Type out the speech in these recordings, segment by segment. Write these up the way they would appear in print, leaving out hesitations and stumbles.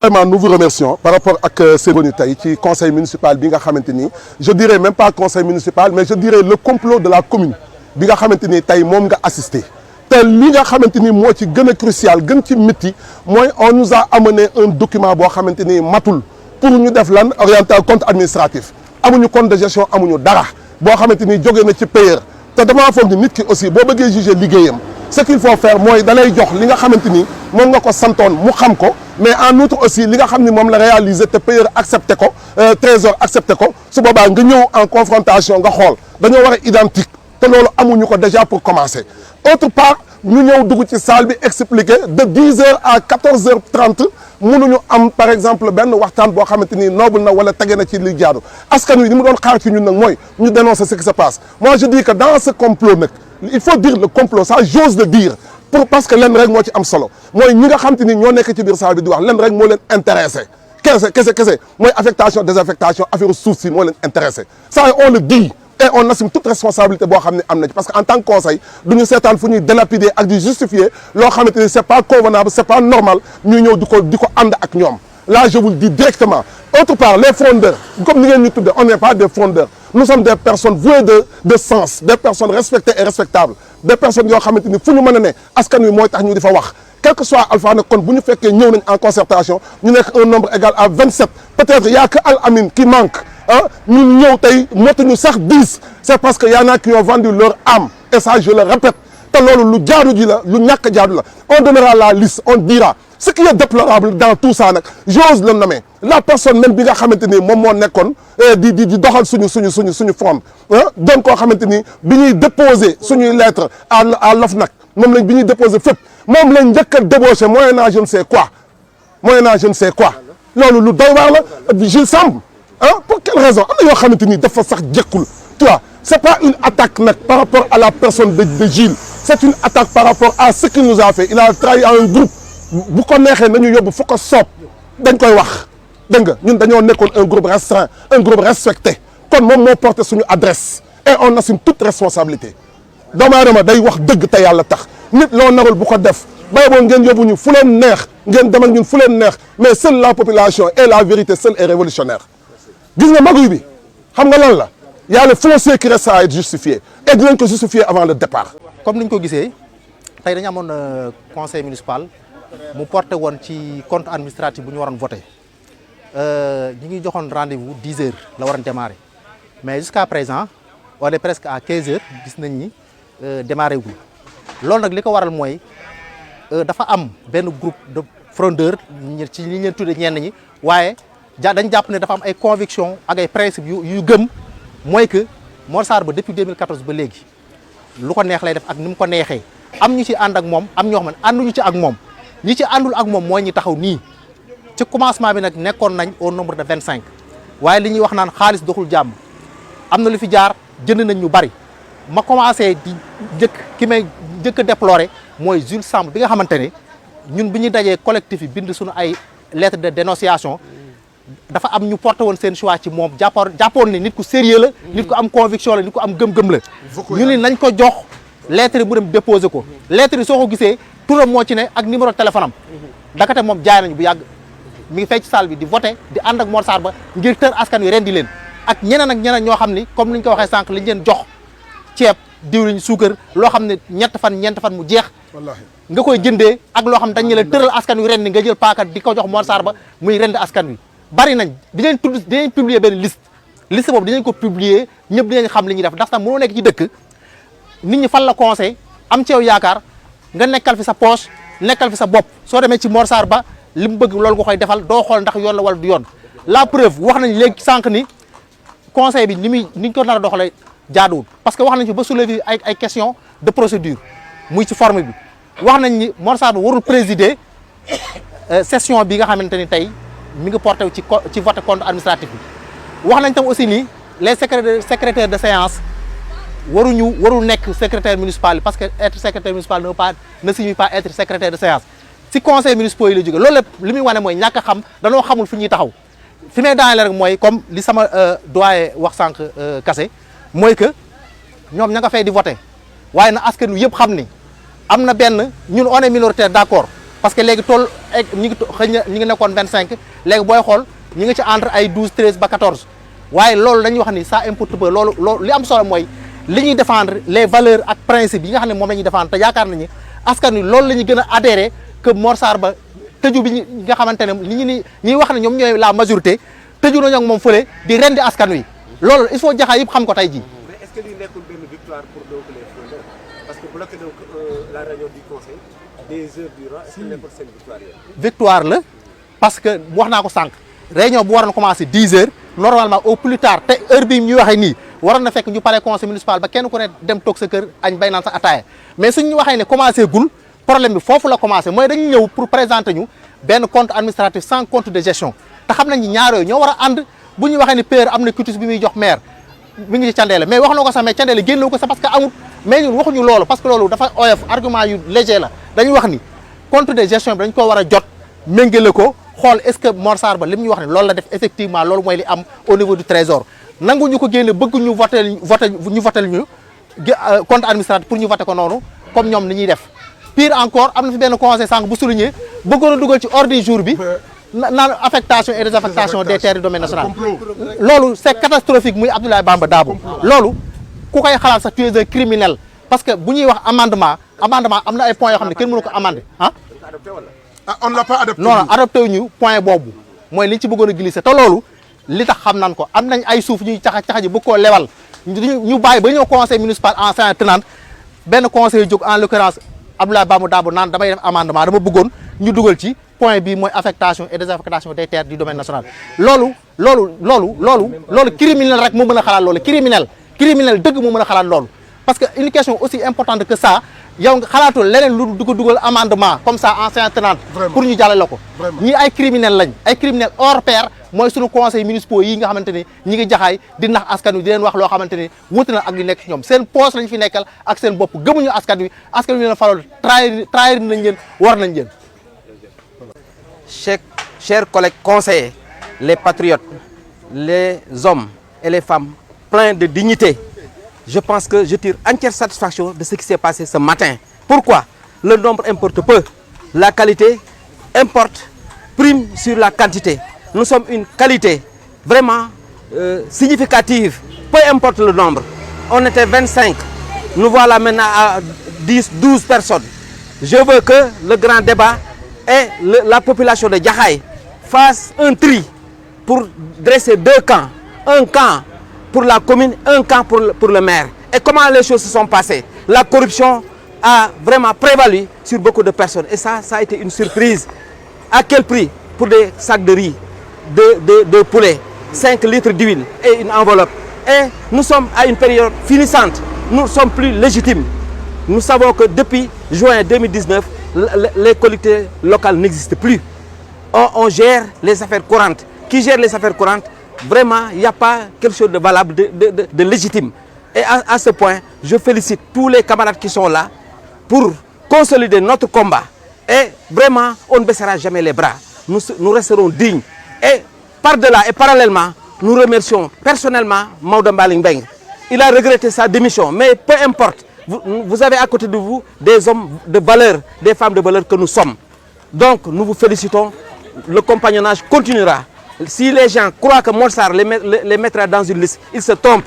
Vraiment, nous vous remercions par rapport à ces venus qui conseil municipal bi nga xamanteni je dirais même pas conseil municipal mais je dirais le complot de la commune bi nga xamanteni tay mom nga assister te li nga xamanteni mo ci gëna crucial gën ci métti moy on nous a amené un document bo xamanteni matul pour ñu def lan oriental compte administratif amuñu compte de gestion amuñu dara bo xamanteni jóge na ci payeur te dama foog ni nit ki aussi bo bëggee juger liggéeyam ce qu'il faut faire moy dalay jox li nga xamanteni mom nga ko santoon mu xam ko mais en outre aussi li nga xamni mom la réaliser te payeur accepté ko trésor accepté ko su boobaa nga ñëw en confrontation nga xool dañoo war a identique te loolu amuñu ko déjà pour commencer. Autre part ñu ñëw dugg ci salle bi expliquer de 10h à 14h30 mënuñu am par exemple benn waxtaan boo xamante ni noble na wala tege na ci li jaadu askan wi ni mu doon xaar ci ñun nag mooy ñu dénoncer ce qui se passe. Moi je dis que dans ce complot nag il faut dire le complot ça j'ose le dire. Parce que lenn rek moo ci am solo mooy ñi nga xam te ni ñoo nekk ci biir salle bi di wax lenn rek moo leen intéressé kese mooy affectation désaffectation affaire suuf si moo leen intéressé ça on le dit et on assume toute responsabilité boo xam ne am na ci parce que en tant que conseil du ñu seetaan fu ñuy délapider ak di justifier loo xamante ni c'est pas convenable c'est pas normal ñuy ñëw di ko ànd ak ñoom là je vous le dis directement. Autre part les frondeurs comme ni ngeen ñu tudde on n'est pas des frondeurs nous sommes des personnes vouées de sens des personnes respectées et respectables des personnes yoo xamante ni fu ñu mën a ne askan wi mooy tax ñu di fa wax quel que soit alpha nag kon bu ñu fekkee ñëw nañ en concertation ñu nekk un nombre égal à 27 peut-être y a que Al Amin qui manque ah ñun ñëw tey motuñu sax 10 c'est parce que y en a qui ont vendu leur âme et ça je le répète te loolu lu jaadu ji la lu ñàkk jaadu la on donnera la liste on dira ce qui est déplorable dans tout ça nag j'ose le nommer la personne même bi nga xamante ni moom moo nekkoon di doxal suñu front ah doon koo xamante ni bi ñuy déposer suñuy lettre à l'OFNAC moom lañ bi ñuy déposer fépp moom lañ njëkk a débauché moyennant je ne sais quoi loolu lu doy waar la Jules Samb ah pour quelle raison am na yoo xamante ni dafa sax jekkul tu vois c'est pas une attaque nag par rapport à la personne de Gilles c'est une attaque par rapport à ce qu'il nous a fait il a trahi à un groupe bu ko neexee nañu yóbbu fu ko soob dañ koy wax dégg nga ñun dañoo nekkoon un groupe restreint un groupe respecté kon moom moo porté suñu adresse et on assume toute responsabilité doomu aadama day wax dëgg te yàlla tax nit loo narul bu ko def bay boo ngeen yóbbu ñu fu leen neex ngeen dem ak ñun fu leen neex mais seule la population et la vérité seule est révolutionnaire gis nga maguy bi xam nga lan la y a le foncier qui reste à être justifié et dinañ ko justifier avant le départ. comme niñ ko gisee tey dañu amoon conseil municipal mu porté woon ci compte administratif bu ñu waroon voté ñu ngi joxoon rendez-vous 10h la waroon démarrer mais jusqu'à présent on est presque à 15h gis nañ ni démarré gul loolu nag li ko waral mooy dafa am benn groupe de frondeurs ci li ñu leen tuddee ñenn ñi waaye dañ jàpp ne dafa am ay convictions ak ay principes yu gëm mooy que Mor Sarr ba depuis 2014 ba léegi lu ko neex lay def ak ni mu ko neexee am ñu ci ànd ak moom am ñoo xam ne ànduñu ci ak moom ñi ci àndul ak moom mooy ñi taxaw nii ci commencement bi nag nekkoon nañ au nombre de 25 waaye li ñuy wax naan xaalis doxul jàmm am na lu fi jaar jënd nañ ñu bari ma commencé di ki may njëkk a déplorer mooy Jules Samb bi nga xamante ne ñun bi ñu dajee collectif yi bind suñu ay lettre de dénonciation dafa am ñu porté woon seen choix ci moom jàppoon ne nit ku sérieux la nit ku am conviction la nit ku am gëm-gëm la ñu ni nañ ko jox lettre yi bu dem déposer ko lettre yi soo ko gisee turam moo ci ne ak numéro téléphone am dakate moom jaay nañu bu yàgg mi ngi fay ci salle bi di voté di ànd ak Mor Sarr ba ngir tër askan wi rendi leen ak ñeneen ñoo xam ni comme ni ñu ko waxee sànq liñ leen jox ceeb diwliñ suukar loo xam ne ñeent fan mu jeex nga koy jëndee ak loo xam dañ ne la tëral askan wi rendi nga jël paaka di ko jox Mor Sarr ba muy rendi askan wi bari nañ dinañ publier benn liste boobu dinañ ko publier ñëpp dinañ xam li ñuy def ndax sax mënoo nekk ci dëkk nit ñi fan la conseil am ci yow yaakaar nga nekkal fi sa poche nekkal fi sa bopp soo demee ci Mor Sarr ba li mu bëgg loolu nga koy defal doo xool ndax yoon la wala du yoon la preuve wax nañ léegi sànq ni conseil bi ni ñu ko nar a doxalee jaaduwul parce que wax nañ fi ba soulever ay question de procédure muy ci forme bi wax nañ ni Mor Sarr ba warul présider session bi nga xamante ni tey mi ngi porté ci vote compte administratif bi wax nañ tam aussi ni les secrétaires de séance warul nekk secrétaire municipal parce que être secrétaire municipal ne signifie pas être secrétaire de séance si conseil municipal yi la jóge loolu lépp li muy wane mooy ñàkk a xam danoo xamul fi ñuy taxaw fi may daaneel rek mooy comme li sama doyen wax sànq kase mooy que ñoom ña nga fay di voté waaye na askan wi yëpp xam ni am na benn ñun on est minoritaire d'accord parce que léegi tool ñi ngi xëy na ñi ngi nekkoon 25 léegi booy xool ñi ngi ci entre ay 12 13 ba 14 waaye loolu dañuy wax ni ça importe peu loolu li am solo mooy li ñuy défendre les valeurs ak principes yi nga xam ne moom la ñuy défendre te yaakaar nañu askan wi loolu la ñu gën a adhéré que Mor Sarr ba tëju bi nga xamante ne ñi wax ne ñoom ñooy la majorité tëju nañu ak moom fële di rendi askan wi loolu il faut jaxaay yëpp xam ko tey jii. mais est-ce que lii nekkul benn victoire pour donc les frondeurs parce que bloqué donc la réunion du conseil des heures durant est-ce que nekkul seen victoire yooyu. victoire la parce que wax naa ko sànq réunion bu waroon commencer 10 heures normalement au plus tard te heure bii ñuy waxee nii waroon na fekk ñu pare conseil municipal ba kenn ku ne dem toog sa kër añ bay naan sa ataaya mais suñ ñu waxee ne commencé gul problème bi foofu la commencé mooy dañu ñëw pour présenter ñu benn compte administratif sans compte de gestion te xam nañ ni ñaar yooyu ñoo war a ànd bu ñu waxee ni père am na cutis bi muy jox maire mi ngi ci Candeela mais wax na ko sax mais Candeela génne ko sax parce que amul mais ñun waxuñu loolu parce que loolu dafa oyof argument yu léger la dañuy wax ni compte de gestion bi dañ ko war a jot méngale ko xool est-ce que Mor Sarr ba li ñu wax ne loolu la def effectivement loolu mooy li am au niveau du trésor nangu ñu ko génne bëgg ñu votel ñu compte administratif pour ñu voter ko noonu comme ñoom ni ñuy def pire encore am na fi benn conseil sànq bu souligné bëggoon a dugal ci ordre du jour bi naan affectation et désaffectation des terres du domaine national loolu c'est catastrophique muy Abdoulaye Bamba Dabo loolu ku koy xalaat sax tu es un criminel parce que bu ñuy wax amendement am na ay points yoo xam ne kenn mënu ko amender ah on ne l'a pas adopté. non adopté wu ñu point boobu mooy liñ ci bëggoon a glisser te loolu li tax xam nan ko am nañ ay suuf ñuy caxa ji bëgg koo lewal ñu bàyyi ba ñëw conseil municipal en fin tenante benn conseil jóg en l'occurrence Abdoulaye Bamba Dabo naan damay def amendement dama bëggoon ñu dugal ci point bi mooy affectation et désaffectation des terres du domaine national loolu criminel rek moo mën a xalaat loolu criminel dëgg moo mën a xalaat loolu parce que une question aussi importante que ça yow nga xalaatul leneen lu du ko dugal amendement comme ça en séance tenante pour ñu jàllale la ko ñii ay criminel lañ ay criminel hors pair mooy suñu conseil municipaux yi nga xamante ni ñi ngi jaxaay di nax askan wi di leen wax loo xamante ni wuute na ak li nekk ci ñoom seen poste lañ fi nekkal ak seen bopp gëmuñu askan wi leen falool trahir nañ leen war nañ leen. Chers collègues conseillers, les patriotes, les hommes et les femmes pleins de dignité, je pense que je tire entière satisfaction de ce qui s'est passé ce matin. Pourquoi? Le nombre importe peu, la qualité importe, prime sur la quantité. Nous sommes une qualité vraiment significative, peu importe le nombre. On était 25, nous voilà maintenant à 10, 12 personnes. Je veux que le grand débat et la population de Jaxaay fasse un tri pour dresser deux camps. Un camp pour la commune, un camp pour le maire. Et comment les choses se sont passées? La corruption a vraiment prévalu sur beaucoup de personnes. Et ça a été une surprise. À quel prix? Pour des sacs de riz, de poulet, 5 litres d'huile et une enveloppe. Et nous sommes à une période finissante. Nous ne sommes plus légitimes. Nous savons que depuis juin 2019, les collectivités locales n'existent plus. On gère les affaires courantes. Qui gère les affaires courantes? Vraiment, il n'y a pas quelque chose de valable, de légitime. Et à ce point, je félicite tous les camarades qui sont là pour consolider notre combat. Et vraiment, on ne baissera jamais les bras. Nous resterons dignes. Et par-delà et parallèlement, nous remercions personnellement Maodo Malick Mbengue. Il a regretté sa démission, mais peu importe. Vous avez à côté de vous des hommes de valeur, des femmes de valeur que nous sommes. Donc, nous vous félicitons. Le compagnonnage continuera. Si les gens croient que Mor Sarr les mettra dans une liste, ils se trompent.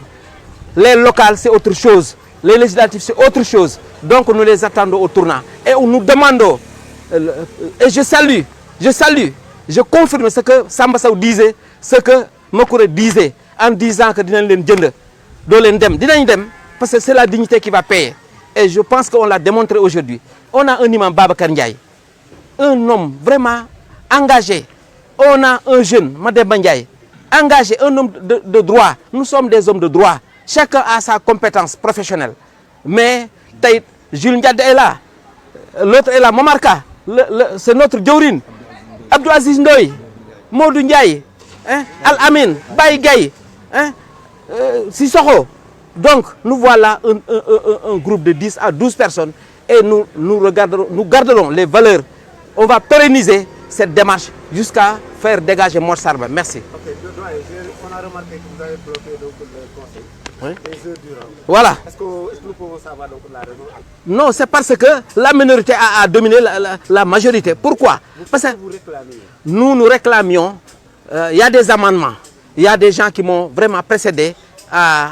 Les locales, c'est autre chose. Les législatives, c'est autre chose. Donc, nous les attendons au tournant. Et nous demandons, et je salue, je confirme ce que Samba Sow disait, ce que Makouré disait, en disant que dinañ leen jënd doo leen dem dinañ dem parce que c'est la dignité qui va payer. Et je pense qu'on l'a démontré aujourd'hui. On a un imam Babacar Ndiaye, un homme vraiment engagé. On a un jeune, Mademba Ndiaye, engagé, un homme de droit. Nous sommes des hommes de droit. Chacun a sa compétence professionnelle. Mais Jules Ndiade est là, l'autre est là, Momarka, c'est notre Djawrin, Abdou Aziz Ndoye, Modou Ndiaye, Al-Amin, Baye Gaye, Sissoko. Donc, nous voilà un groupe de 10 à 12 personnes et nous garderons les valeurs. On va pérenniser cette démarche jusqu'à faire dégager Mor Sarr Ba. Merci. Ok, on a remarqué que vous avez bloqué donc le conseil. Oui. des heures durant. Voilà. Est-ce que nous pouvons savoir donc la raison? Non, c'est parce que la minorité a dominé la majorité. Pourquoi? Parce que Vous réclamez. nous réclamions, il y a des amendements, il y a des gens qui m'ont vraiment précédé à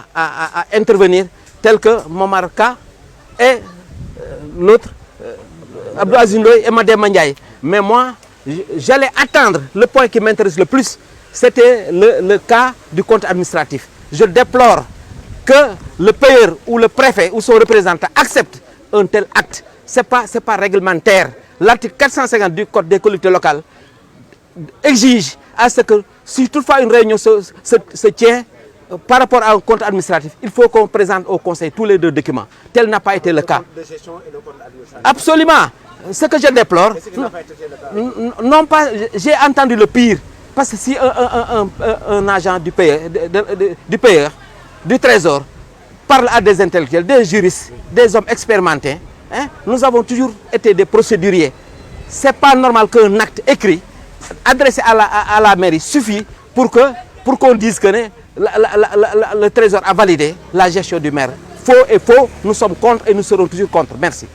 intervenir, tels que Momarka et l'autre, Abdou Aziz Ndoye et Madame Mandiaye. Mais moi, j'allais attendre, le point qui m'intéresse le plus, c'était le cas du compte administratif. Je déplore que le payeur ou le préfet ou son représentant accepte un tel acte. Ce n'est pas réglementaire. L'article 450 du Code des collectivités locales exige à ce que, si toutefois une réunion se tient par rapport à un compte administratif, il faut qu'on présente au Conseil tous les deux documents. Tel n'a pas été le cas. De gestion et le compte administratif. Absolument. Ce que je déplore, non pas, j'ai entendu le pire. Parce que si un agent du payeur, du trésor, parle à des intellectuels, des juristes, des hommes expérimentés, hein, nous avons toujours été des procéduriers. Ce n'est pas normal qu'un acte écrit adressé à la mairie suffit pour qu'on dise que le trésor a validé la gestion du maire. Faux et faux, nous sommes contre et nous serons toujours contre. Merci.